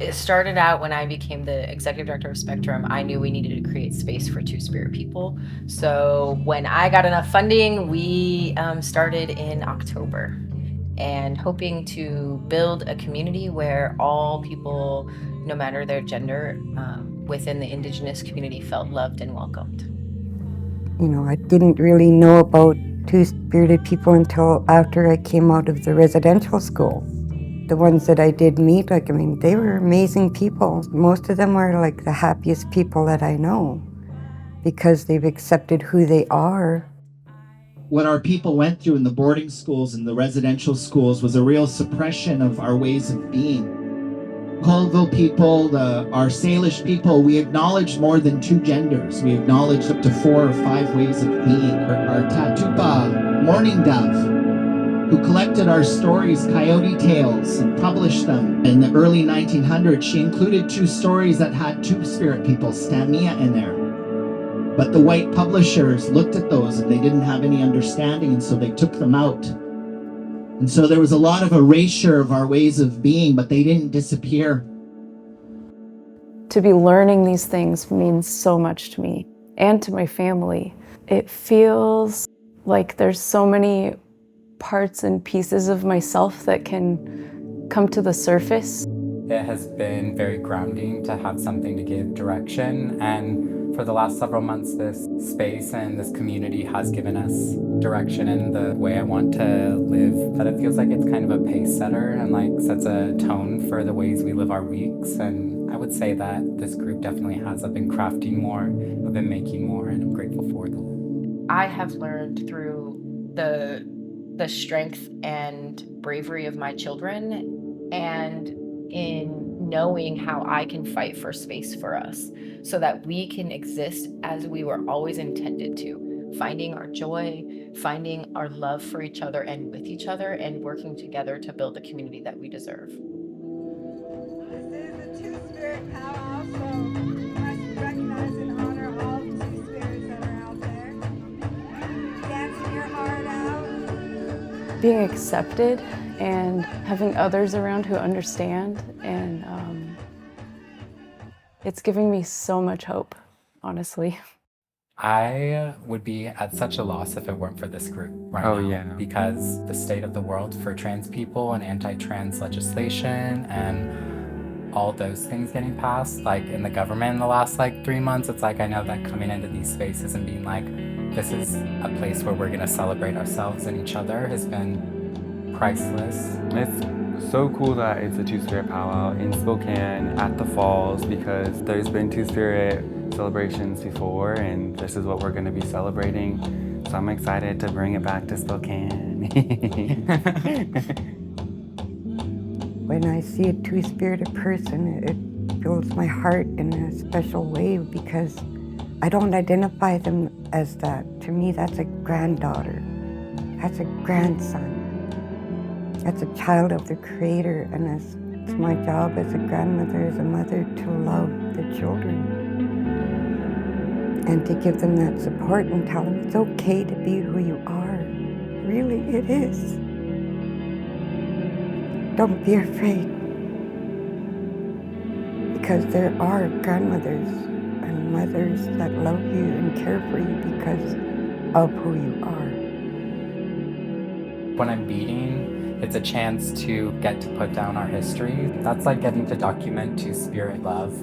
It started out when I became the executive director of Spectrum. I knew we needed to create space for Two-Spirit people. So when I got enough funding, we started in October, and hoping to build a community where all people, no matter their gender, within the Indigenous community felt loved and welcomed. You know, I didn't really know about two-spirited people until after I came out of the residential school. The ones that I did meet, like, I mean, they were amazing people. Most of them are like the happiest people that I know because they've accepted who they are. What our people went through in the boarding schools and the residential schools was a real suppression of our ways of being. Colville people, our Salish people, we acknowledged more than two genders. We acknowledged up to 4 or 5 ways of being. Our Tatupa Mourning Dove, who collected our stories, Coyote Tales, and published them in the early 1900s. She included 2 stories that had Two-Spirit people, Stamia, in there. But the white publishers looked at those and they didn't have any understanding, and so they took them out. And so there was a lot of erasure of our ways of being, but they didn't disappear. To be learning these things means so much to me and to my family. It feels like there's so many parts and pieces of myself that can come to the surface. It has been very grounding to have something to give direction, and for the last several months this space and this community has given us direction in the way I want to live. That it feels like it's kind of a pace setter and like sets a tone for the ways we live our weeks, and I would say that this group definitely has. I've been crafting more, I've been making more, and I'm grateful for that. I have learned through the strength and bravery of my children, and in knowing how I can fight for space for us so that we can exist as we were always intended to, finding our joy, finding our love for each other and with each other, and working together to build the community that we deserve. This is a Two-Spirit powwow, so we must recognize and honor all the Two-Spirits that are out there. Dancing your heart out. Being accepted and having others around who understand, and it's giving me so much hope, honestly. I would be at such a loss if it weren't for this group right now. Yeah. Because the state of the world for trans people and anti-trans legislation and all those things getting passed, like in the government in the last 3 months, it's like I know that coming into these spaces and being like, this is a place where we're gonna celebrate ourselves and each other has been priceless. It's so cool that it's a Two-Spirit powwow in Spokane at the falls, because there's been Two-Spirit celebrations before, and this is what we're going to be celebrating. So I'm excited to bring it back to Spokane. When I see a two-spirited person, it fills my heart in a special way because I don't identify them as that. To me, that's a granddaughter. That's a grandson. That's a child of the Creator, and it's my job as a grandmother, as a mother, to love the children and to give them that support and tell them it's okay to be who you are. Really, it is. Don't be afraid, because there are grandmothers and mothers that love you and care for you because of who you are. When I'm beading, it's a chance to get to put down our history. That's like getting to document Two-Spirit love.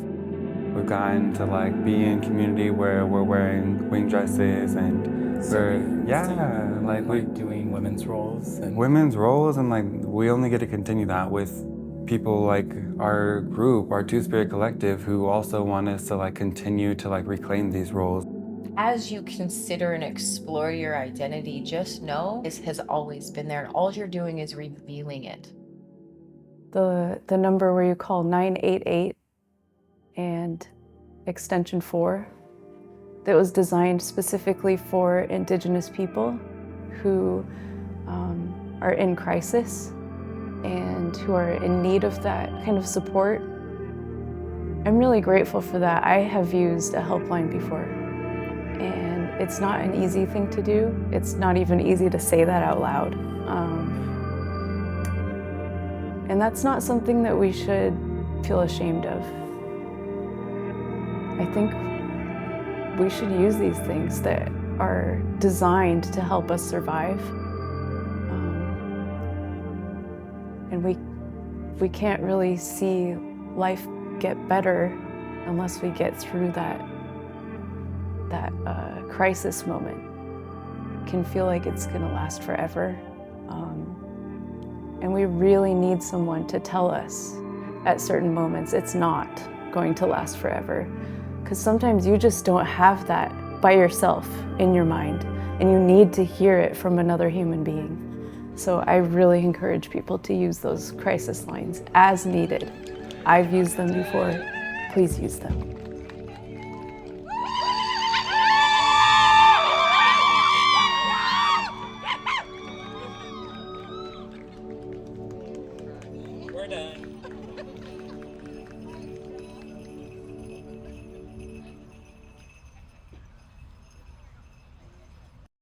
We've gotten to be in community where we're wearing wing dresses and we're doing women's roles. Women's roles, and we only get to continue that with people like our group, our Two-Spirit collective, who also want us to continue to reclaim these roles. As you consider and explore your identity, just know this has always been there, and all you're doing is revealing it. The number where you call 988 and extension 4, that was designed specifically for Indigenous people who are in crisis and who are in need of that kind of support. I'm really grateful for that. I have used a helpline before, and it's not an easy thing to do. It's not even easy to say that out loud. And that's not something that we should feel ashamed of. I think we should use these things that are designed to help us survive. And we can't really see life get better unless we get through that crisis moment. It can feel like it's gonna last forever. And we really need someone to tell us at certain moments it's not going to last forever. Because sometimes you just don't have that by yourself in your mind, and you need to hear it from another human being. So I really encourage people to use those crisis lines as needed. I've used them before. Please use them.